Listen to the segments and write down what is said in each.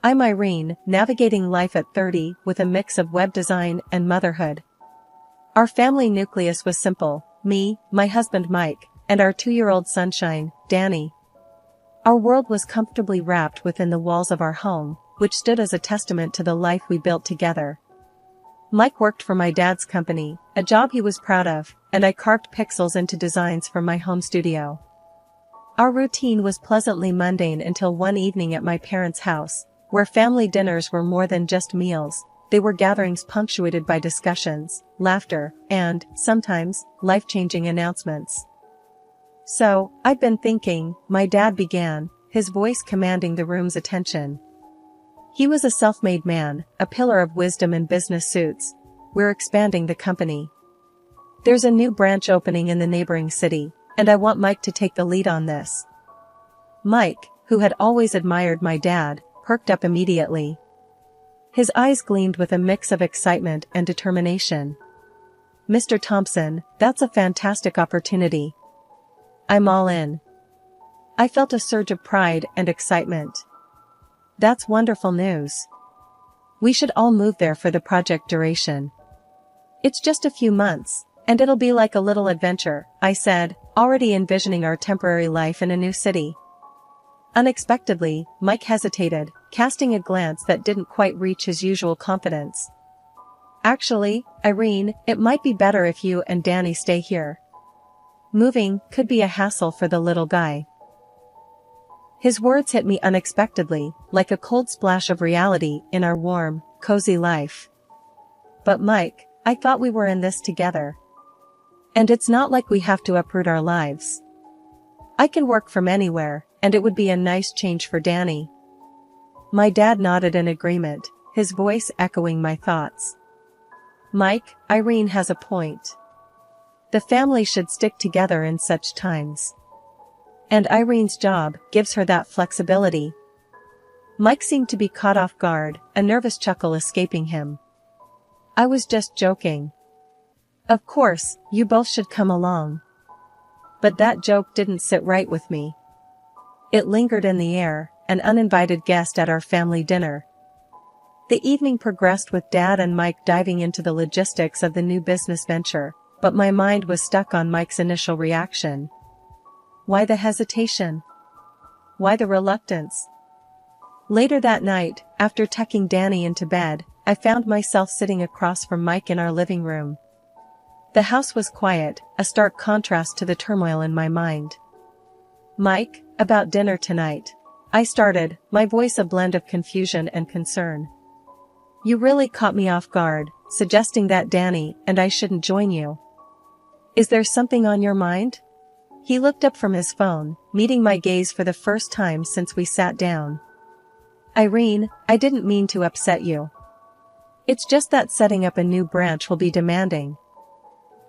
I'm Irene, navigating life at 30 with a mix of web design and motherhood. Our family nucleus was simple: me, my husband Mike, and our 2-year-old sunshine, Danny. Our world was comfortably wrapped within the walls of our home, which stood as a testament to the life we built together. Mike worked for my dad's company, a job he was proud of, and I carved pixels into designs from my home studio. Our routine was pleasantly mundane until one evening at my parents' house, where family dinners were more than just meals. They were gatherings punctuated by discussions, laughter, and, sometimes, life-changing announcements. "So, I've been thinking," my dad began, his voice commanding the room's attention. He was a self-made man, a pillar of wisdom in business suits. "We're expanding the company. There's a new branch opening in the neighboring city, and I want Mike to take the lead on this." Mike, who had always admired my dad, perked up immediately. His eyes gleamed with a mix of excitement and determination. "Mr. Thompson, that's a fantastic opportunity. I'm all in." I felt a surge of pride and excitement. "That's wonderful news. We should all move there for the project duration. It's just a few months, and it'll be like a little adventure," I said, already envisioning our temporary life in a new city. Unexpectedly, Mike hesitated, casting a glance that didn't quite reach his usual confidence. "Actually, Irene, it might be better if you and Danny stay here. Moving could be a hassle for the little guy." His words hit me unexpectedly, like a cold splash of reality in our warm, cozy life. "But Mike, I thought we were in this together. And it's not like we have to uproot our lives. I can work from anywhere, and it would be a nice change for Danny." My dad nodded in agreement, his voice echoing my thoughts. "Mike, Irene has a point. The family should stick together in such times. And Irene's job gives her that flexibility." Mike seemed to be caught off guard, a nervous chuckle escaping him. "I was just joking. Of course, you both should come along." But that joke didn't sit right with me. It lingered in the air, an uninvited guest at our family dinner. The evening progressed with Dad and Mike diving into the logistics of the new business venture, but my mind was stuck on Mike's initial reaction. Why the hesitation? Why the reluctance? Later that night, after tucking Danny into bed, I found myself sitting across from Mike in our living room. The house was quiet, a stark contrast to the turmoil in my mind. "Mike, about dinner tonight," I started, my voice a blend of confusion and concern. "You really caught me off guard, suggesting that Danny and I shouldn't join you. Is there something on your mind?" He looked up from his phone, meeting my gaze for the first time since we sat down. "Irene, I didn't mean to upset you. It's just that setting up a new branch will be demanding.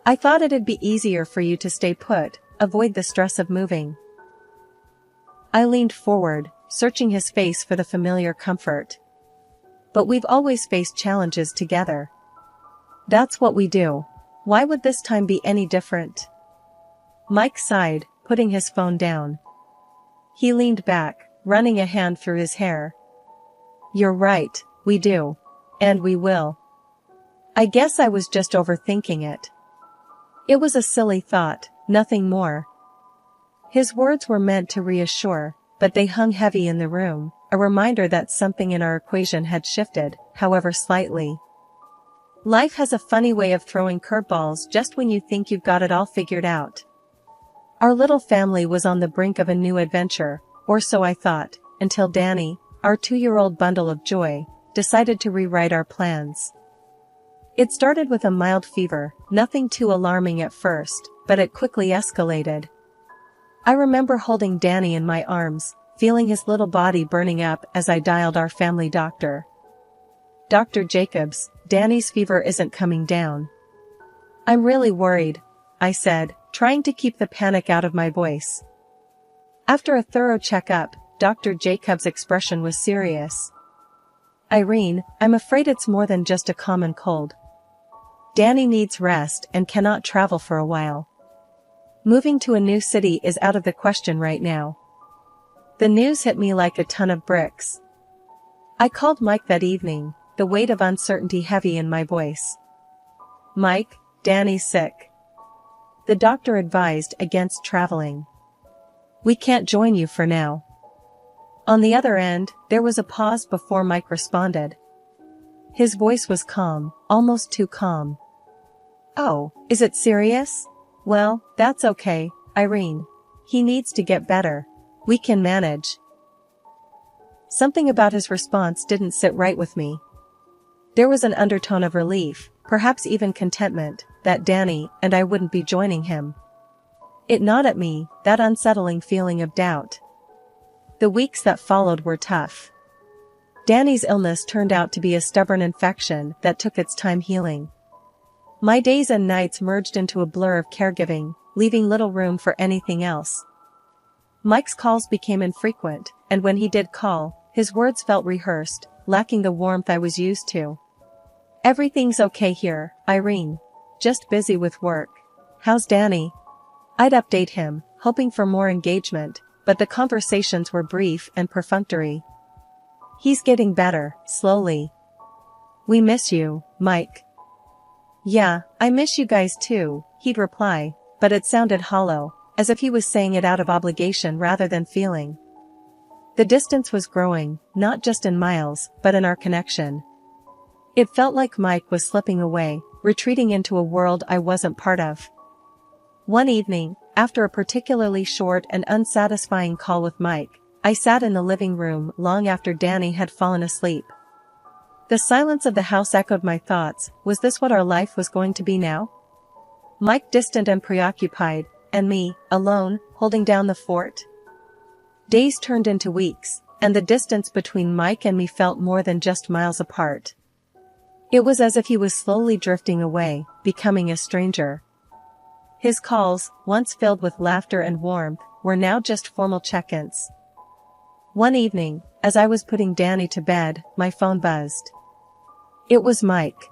I thought it'd be easier for you to stay put, avoid the stress of moving." I leaned forward, searching his face for the familiar comfort. "But we've always faced challenges together. That's what we do. Why would this time be any different?" Mike sighed, putting his phone down. He leaned back, running a hand through his hair. "You're right, we do. And we will. I guess I was just overthinking it. It was a silly thought, nothing more." His words were meant to reassure, but they hung heavy in the room, a reminder that something in our equation had shifted, however slightly. Life has a funny way of throwing curveballs just when you think you've got it all figured out. Our little family was on the brink of a new adventure, or so I thought, until Danny, our 2-year-old bundle of joy, decided to rewrite our plans. It started with a mild fever, nothing too alarming at first, but it quickly escalated. I remember holding Danny in my arms, feeling his little body burning up as I dialed our family doctor. "Dr. Jacobs, Danny's fever isn't coming down." "I'm really worried," I said, trying to keep the panic out of my voice. After a thorough checkup, Dr. Jacobs' expression was serious. "Irene, I'm afraid it's more than just a common cold. Danny needs rest and cannot travel for a while. Moving to a new city is out of the question right now." The news hit me like a ton of bricks. I called Mike that evening, the weight of uncertainty heavy in my voice. Mike, Danny's sick. The doctor advised against traveling. We can't join you for now. On the other end, there was a pause before Mike responded. His voice was calm, almost too calm. Oh, is it serious? Well, that's okay, Irene. He needs to get better. We can manage. Something about his response didn't sit right with me. There was an undertone of relief, perhaps even contentment, that Danny and I wouldn't be joining him. It gnawed at me, that unsettling feeling of doubt. The weeks that followed were tough. Danny's illness turned out to be a stubborn infection that took its time healing. My days and nights merged into a blur of caregiving, leaving little room for anything else. Mike's calls became infrequent, and when he did call, his words felt rehearsed, lacking the warmth I was used to. Everything's okay here, Irene. Just busy with work. How's Danny? I'd update him, hoping for more engagement, but the conversations were brief and perfunctory. He's getting better, slowly. We miss you, Mike. Yeah, I miss you guys too, he'd reply, but it sounded hollow, as if he was saying it out of obligation rather than feeling. The distance was growing, not just in miles, but in our connection. It felt like Mike was slipping away, retreating into a world I wasn't part of. One evening, after a particularly short and unsatisfying call with Mike, I sat in the living room long after Danny had fallen asleep. The silence of the house echoed my thoughts. Was this what our life was going to be now? Mike distant and preoccupied, and me, alone, holding down the fort? Days turned into weeks, and the distance between Mike and me felt more than just miles apart. It was as if he was slowly drifting away, becoming a stranger. His calls, once filled with laughter and warmth, were now just formal check-ins. One evening, as I was putting Danny to bed, my phone buzzed. It was Mike.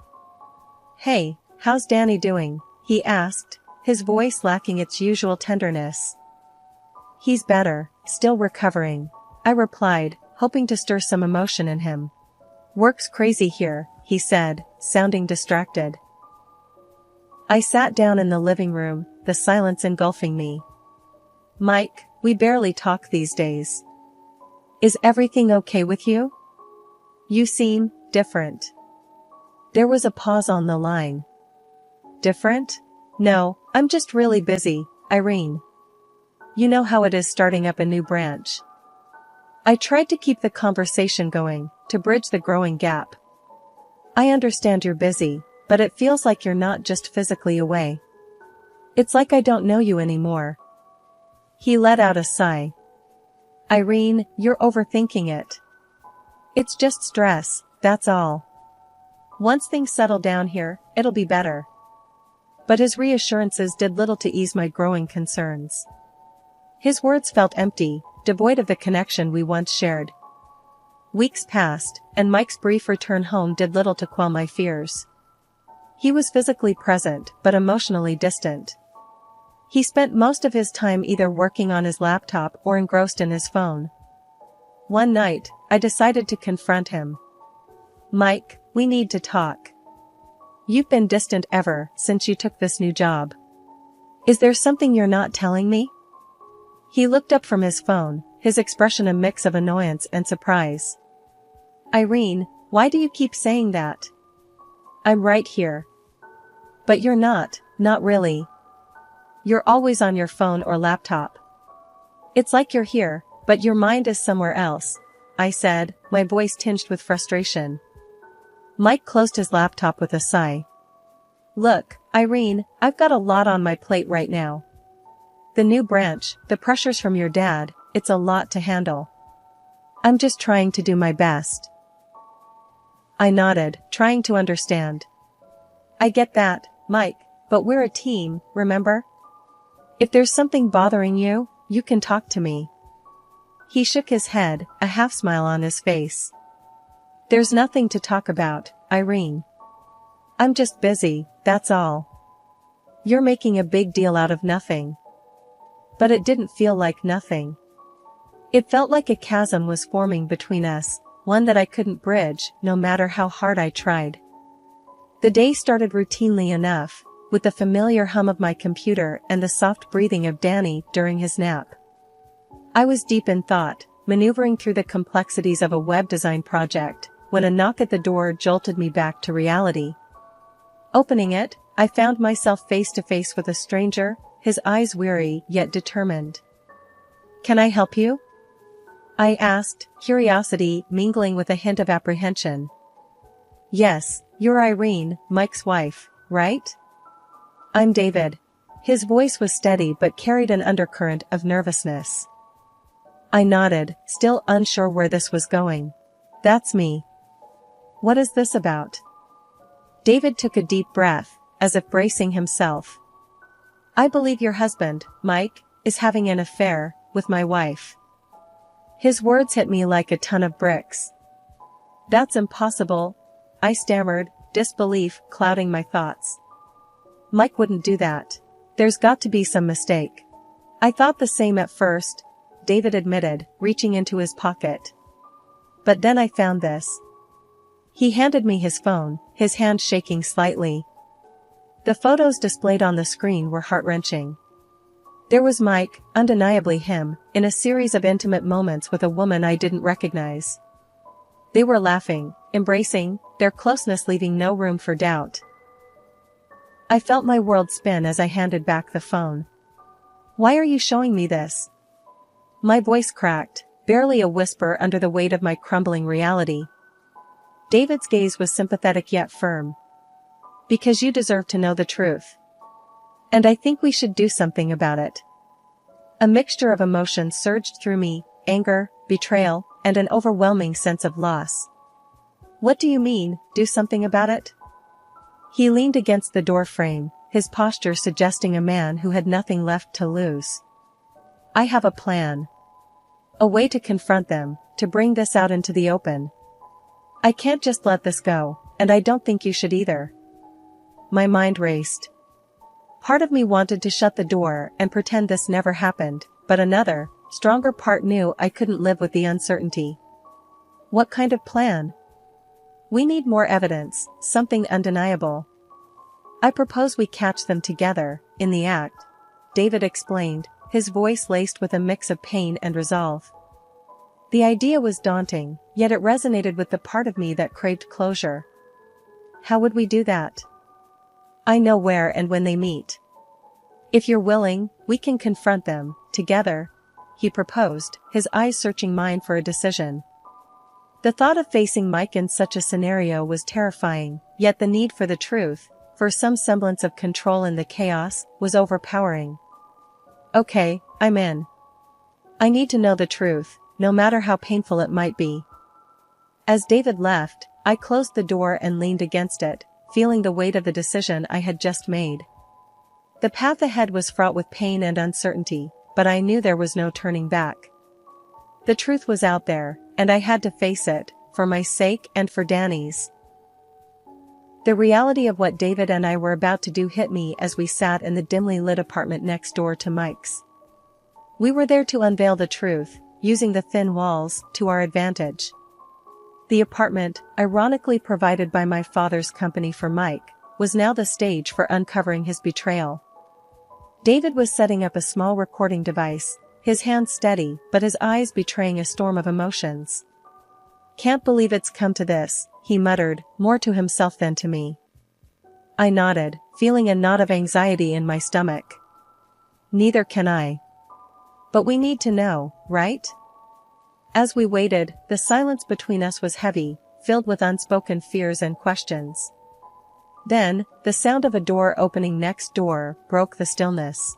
Hey, how's Danny doing? He asked, his voice lacking its usual tenderness. He's better, still recovering, I replied, hoping to stir some emotion in him. Work's crazy here, he said, sounding distracted. I sat down in the living room, the silence engulfing me. Mike, we barely talk these days. Is everything okay with you? You seem different. There was a pause on the line. Different? No, I'm just really busy, Irene. You know how it is starting up a new branch. I tried to keep the conversation going, to bridge the growing gap. I understand you're busy, but it feels like you're not just physically away. It's like I don't know you anymore. He let out a sigh. Irene, you're overthinking it. It's just stress, that's all. Once things settle down here, it'll be better. But his reassurances did little to ease my growing concerns. His words felt empty, devoid of the connection we once shared. Weeks passed, and Mike's brief return home did little to quell my fears. He was physically present, but emotionally distant. He spent most of his time either working on his laptop or engrossed in his phone. One night, I decided to confront him. Mike, we need to talk. You've been distant ever since you took this new job. Is there something you're not telling me? He looked up from his phone, his expression a mix of annoyance and surprise. Irene, why do you keep saying that? I'm right here. But you're not really. You're always on your phone or laptop. It's like you're here, but your mind is somewhere else, I said, my voice tinged with frustration. Mike closed his laptop with a sigh. Look, Irene, I've got a lot on my plate right now. The new branch, the pressures from your dad, it's a lot to handle. I'm just trying to do my best. I nodded, trying to understand. I get that, Mike, but we're a team, remember? If there's something bothering you, you can talk to me. He shook his head, a half smile on his face. There's nothing to talk about, Irene. I'm just busy, that's all. You're making a big deal out of nothing. But it didn't feel like nothing. It felt like a chasm was forming between us, one that I couldn't bridge, no matter how hard I tried. The day started routinely enough, with the familiar hum of my computer and the soft breathing of Danny during his nap. I was deep in thought, maneuvering through the complexities of a web design project, when a knock at the door jolted me back to reality. Opening it, I found myself face to face with a stranger, his eyes weary yet determined. "Can I help you?" I asked, curiosity mingling with a hint of apprehension. "Yes, you're Irene, Mike's wife, right?" "I'm David." His voice was steady but carried an undercurrent of nervousness. I nodded, still unsure where this was going. "That's me." "What is this about?" David took a deep breath, as if bracing himself. "I believe your husband, Mike, is having an affair with my wife." His words hit me like a ton of bricks. "That's impossible," I stammered, disbelief clouding my thoughts. "Mike wouldn't do that. There's got to be some mistake." "I thought the same at first," David admitted, reaching into his pocket. "But then I found this." He handed me his phone, his hand shaking slightly. The photos displayed on the screen were heart-wrenching. There was Mike, undeniably him, in a series of intimate moments with a woman I didn't recognize. They were laughing, embracing, their closeness leaving no room for doubt. I felt my world spin as I handed back the phone. "Why are you showing me this?" My voice cracked, barely a whisper under the weight of my crumbling reality. David's gaze was sympathetic yet firm. "Because you deserve to know the truth. And I think we should do something about it." A mixture of emotions surged through me, anger, betrayal, and an overwhelming sense of loss. "What do you mean, do something about it?" He leaned against the door frame, his posture suggesting a man who had nothing left to lose. "I have a plan. A way to confront them, to bring this out into the open. I can't just let this go, and I don't think you should either." My mind raced. Part of me wanted to shut the door and pretend this never happened, but another, stronger part knew I couldn't live with the uncertainty. "What kind of plan?" "We need more evidence, something undeniable." "I propose we catch them together, in the act," David explained, his voice laced with a mix of pain and resolve. The idea was daunting, yet it resonated with the part of me that craved closure. "How would we do that?" "I know where and when they meet. If you're willing, we can confront them, together," he proposed, his eyes searching mine for a decision. The thought of facing Mike in such a scenario was terrifying, yet the need for the truth, for some semblance of control in the chaos, was overpowering. "Okay, I'm in. I need to know the truth, no matter how painful it might be." As David left, I closed the door and leaned against it, feeling the weight of the decision I had just made. The path ahead was fraught with pain and uncertainty, but I knew there was no turning back. The truth was out there, and I had to face it, for my sake and for Danny's. The reality of what David and I were about to do hit me as we sat in the dimly lit apartment next door to Mike's. We were there to unveil the truth, using the thin walls to our advantage. The apartment, ironically provided by my father's company for Mike, was now the stage for uncovering his betrayal. David was setting up a small recording device, his hands steady but his eyes betraying a storm of emotions. "Can't believe it's come to this," he muttered, more to himself than to me. I nodded, feeling a knot of anxiety in my stomach. "Neither can I. But we need to know, right?" As we waited, the silence between us was heavy, filled with unspoken fears and questions. Then, the sound of a door opening next door broke the stillness.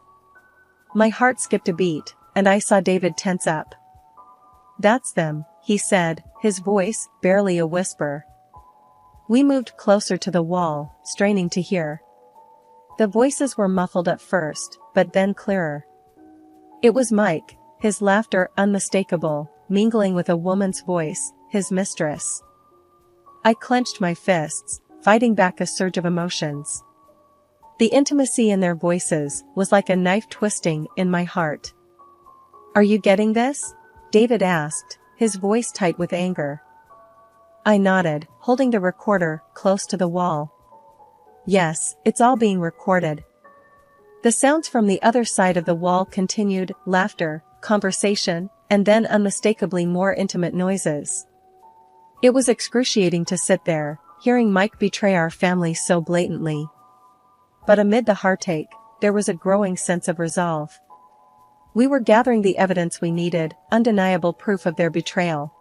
My heart skipped a beat, and I saw David tense up. "That's them," he said, his voice barely a whisper. We moved closer to the wall, straining to hear. The voices were muffled at first, but then clearer. It was Mike, his laughter unmistakable, mingling with a woman's voice, his mistress. I clenched my fists, fighting back a surge of emotions. The intimacy in their voices was like a knife twisting in my heart. "Are you getting this?" David asked, his voice tight with anger. I nodded, holding the recorder close to the wall. Yes, it's all being recorded. The sounds from the other side of the wall continued, laughter, conversation, and then unmistakably more intimate noises. It was excruciating to sit there, hearing Mike betray our family so blatantly. But amid the heartache, there was a growing sense of resolve. We were gathering the evidence we needed, undeniable proof of their betrayal.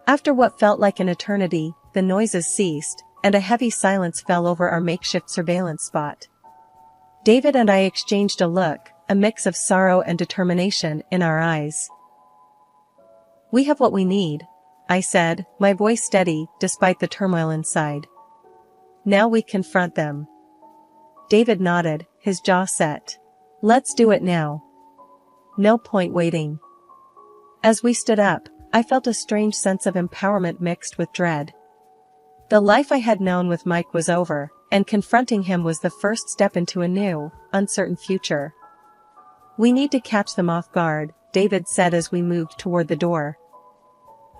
After what felt like an eternity, the noises ceased, and a heavy silence fell over our makeshift surveillance spot. David and I exchanged a look, a mix of sorrow and determination in our eyes. "We have what we need," I said, my voice steady despite the turmoil inside. "Now we confront them." David nodded, his jaw set. "Let's do it now. No point waiting." As we stood up, I felt a strange sense of empowerment mixed with dread. The life I had known with Mike was over, and confronting him was the first step into a new, uncertain future. "We need to catch them off guard," David said as we moved toward the door.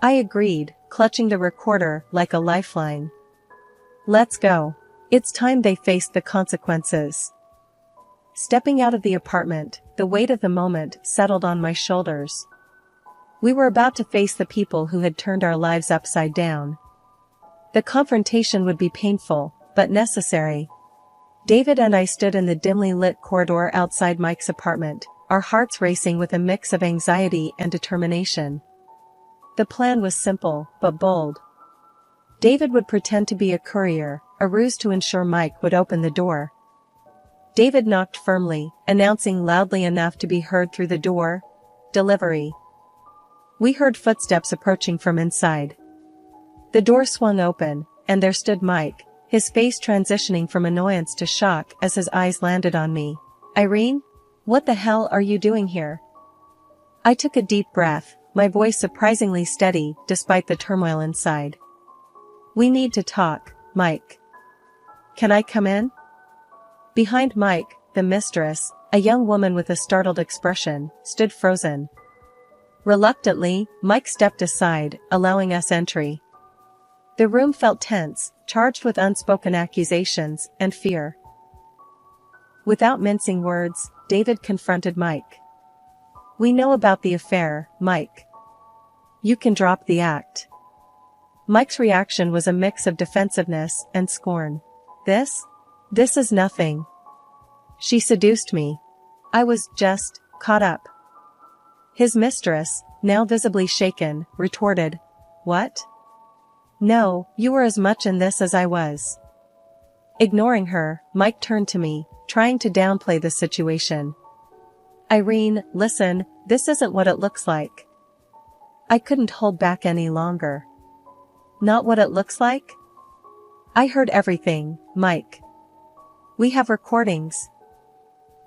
I agreed, clutching the recorder like a lifeline. "Let's go. It's time they faced the consequences." Stepping out of the apartment, the weight of the moment settled on my shoulders. We were about to face the people who had turned our lives upside down. The confrontation would be painful, but necessary. David and I stood in the dimly lit corridor outside Mike's apartment, our hearts racing with a mix of anxiety and determination. The plan was simple, but bold. David would pretend to be a courier, a ruse to ensure Mike would open the door. David knocked firmly, announcing loudly enough to be heard through the door, "Delivery." We heard footsteps approaching from inside. The door swung open, and there stood Mike, his face transitioning from annoyance to shock as his eyes landed on me. "Irene? What the hell are you doing here?" I took a deep breath, my voice surprisingly steady despite the turmoil inside. "We need to talk, Mike. Can I come in?" Behind Mike, the mistress, a young woman with a startled expression, stood frozen. Reluctantly, Mike stepped aside, allowing us entry. The room felt tense, charged with unspoken accusations and fear. Without mincing words, David confronted Mike. "We know about the affair, Mike. You can drop the act." Mike's reaction was a mix of defensiveness and scorn. This is nothing. She seduced me. I was just caught up." His mistress, now visibly shaken, retorted, "What? No, you were as much in this as I was." Ignoring her, Mike turned to me, trying to downplay the situation. "Irene, listen, this isn't what it looks like." I couldn't hold back any longer. "Not what it looks like?" "I heard everything, Mike. We have recordings."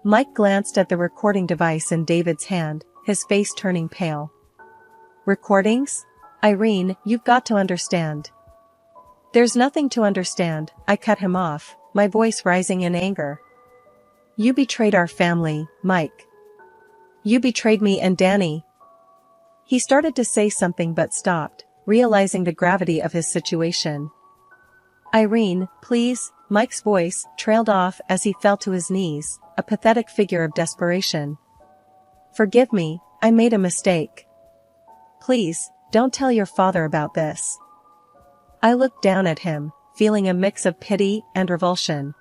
Mike glanced at the recording device in David's hand, his face turning pale. "Recordings? Irene, you've got to understand." "There's nothing to understand," I cut him off, my voice rising in anger. "You betrayed our family, Mike. You betrayed me and Danny." He started to say something but stopped, realizing the gravity of his situation. "Irene, please," Mike's voice trailed off as he fell to his knees, a pathetic figure of desperation. "Forgive me, I made a mistake. Please, don't tell your father about this." I looked down at him, feeling a mix of pity and revulsion.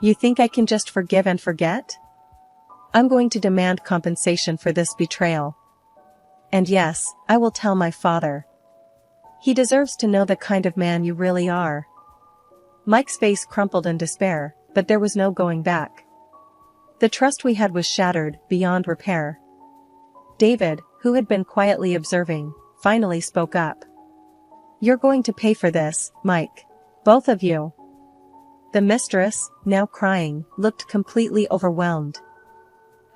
"You think I can just forgive and forget? I'm going to demand compensation for this betrayal. And yes, I will tell my father. He deserves to know the kind of man you really are." Mike's face crumpled in despair, but there was no going back. The trust we had was shattered, beyond repair. David, who had been quietly observing, finally spoke up. "You're going to pay for this, Mike. Both of you." The mistress, now crying, looked completely overwhelmed.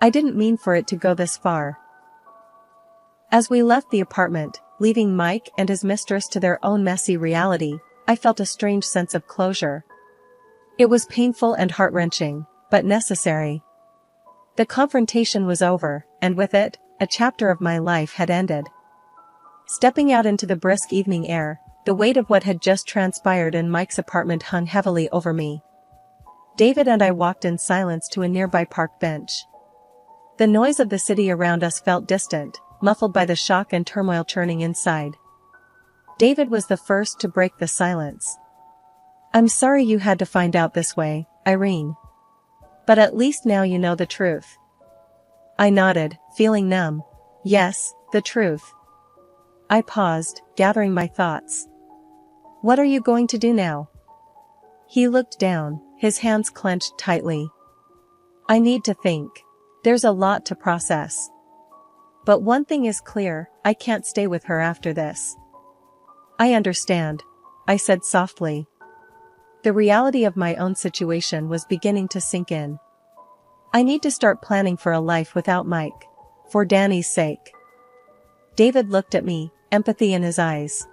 "I didn't mean for it to go this far." As we left the apartment, leaving Mike and his mistress to their own messy reality, I felt a strange sense of closure. It was painful and heart-wrenching, but necessary. The confrontation was over, and with it, a chapter of my life had ended. Stepping out into the brisk evening air, The weight of what had just transpired in Mike's apartment hung heavily over me. David and I walked in silence to a nearby park bench. The noise of the city around us felt distant, muffled by the shock and turmoil churning inside. David was the first to break the silence. "I'm sorry you had to find out this way, Irene. But at least now you know the truth." I nodded, feeling numb. "Yes, the truth." I paused, gathering my thoughts. "What are you going to do now?" He looked down, his hands clenched tightly. "I need to think. There's a lot to process. But one thing is clear, I can't stay with her after this." "I understand," I said softly. The reality of my own situation was beginning to sink in. I need to start planning for a life without Mike. For Danny's sake. David looked at me, empathy in his eyes.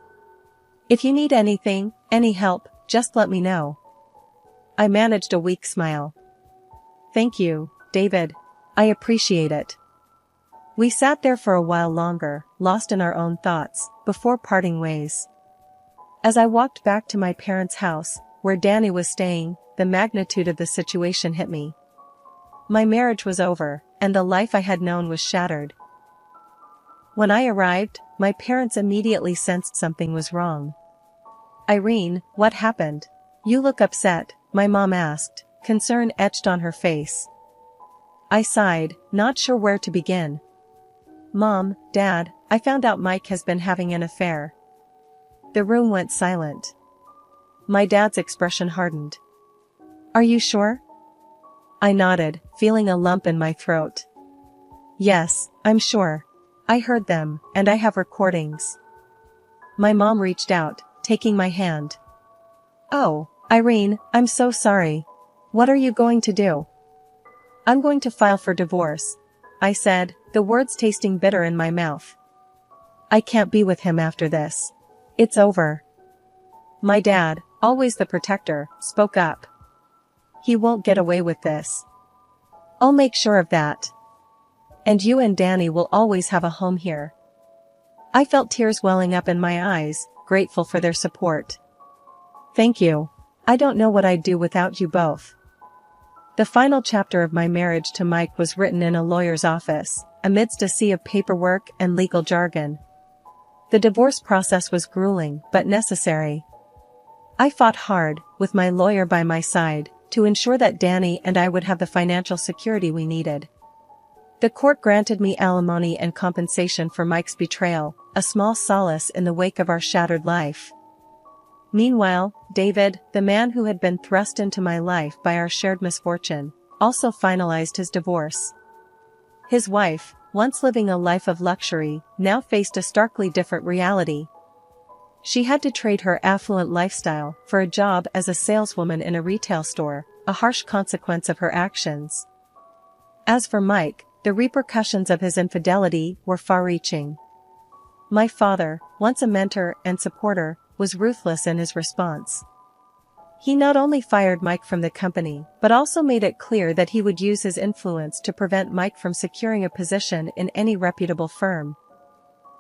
"If you need anything, any help, just let me know." I managed a weak smile. "Thank you, David. I appreciate it." We sat there for a while longer, lost in our own thoughts, before parting ways. As I walked back to my parents' house, where Danny was staying, the magnitude of the situation hit me. My marriage was over, and the life I had known was shattered. When I arrived, my parents immediately sensed something was wrong. "Irene, what happened? You look upset," my mom asked, concern etched on her face. I sighed, not sure where to begin. "Mom, Dad, I found out Mike has been having an affair." The room went silent. My dad's expression hardened. "Are you sure?" I nodded, feeling a lump in my throat. "Yes, I'm sure. I heard them, and I have recordings." My mom reached out, taking my hand. "Oh, Irene, I'm so sorry. What are you going to do?" "I'm going to file for divorce," I said, the words tasting bitter in my mouth. "I can't be with him after this. It's over." My dad, always the protector, spoke up. "He won't get away with this. I'll make sure of that. And you and Danny will always have a home here." I felt tears welling up in my eyes, grateful for their support. "Thank you. I don't know what I'd do without you both." The final chapter of my marriage to Mike was written in a lawyer's office, amidst a sea of paperwork and legal jargon. The divorce process was grueling, but necessary. I fought hard, with my lawyer by my side, to ensure that Danny and I would have the financial security we needed. The court granted me alimony and compensation for Mike's betrayal, a small solace in the wake of our shattered life. Meanwhile, David, the man who had been thrust into my life by our shared misfortune, also finalized his divorce. His wife, once living a life of luxury, now faced a starkly different reality. She had to trade her affluent lifestyle for a job as a saleswoman in a retail store, a harsh consequence of her actions. As for Mike, the repercussions of his infidelity were far-reaching. My father, once a mentor and supporter, was ruthless in his response. He not only fired Mike from the company, but also made it clear that he would use his influence to prevent Mike from securing a position in any reputable firm.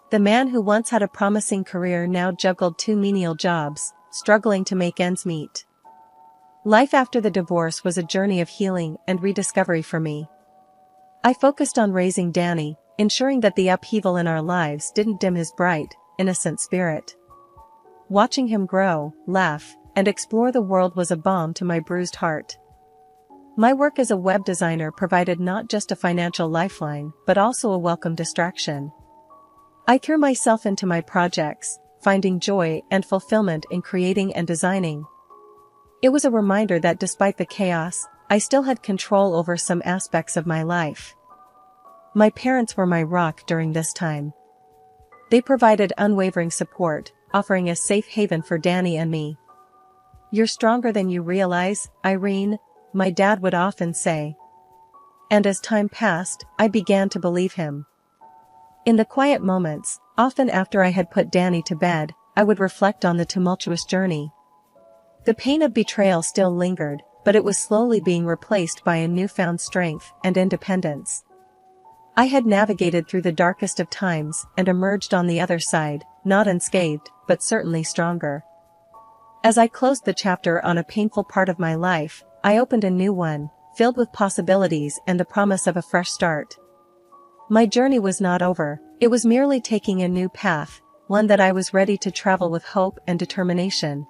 The man who once had a promising career now juggled two menial jobs, struggling to make ends meet. Life after the divorce was a journey of healing and rediscovery for me. I focused on raising Danny, ensuring that the upheaval in our lives didn't dim his bright, innocent spirit. Watching him grow, laugh, and explore the world was a balm to my bruised heart. My work as a web designer provided not just a financial lifeline, but also a welcome distraction. I threw myself into my projects, finding joy and fulfillment in creating and designing. It was a reminder that despite the chaos, I still had control over some aspects of my life. My parents were my rock during this time. They provided unwavering support, offering a safe haven for Danny and me. "You're stronger than you realize, Irene," my dad would often say. And as time passed, I began to believe him. In the quiet moments, often after I had put Danny to bed, I would reflect on the tumultuous journey. The pain of betrayal still lingered, but it was slowly being replaced by a newfound strength and independence. I had navigated through the darkest of times and emerged on the other side, not unscathed, but certainly stronger. As I closed the chapter on a painful part of my life, I opened a new one, filled with possibilities and the promise of a fresh start. My journey was not over, it was merely taking a new path, one that I was ready to travel with hope and determination.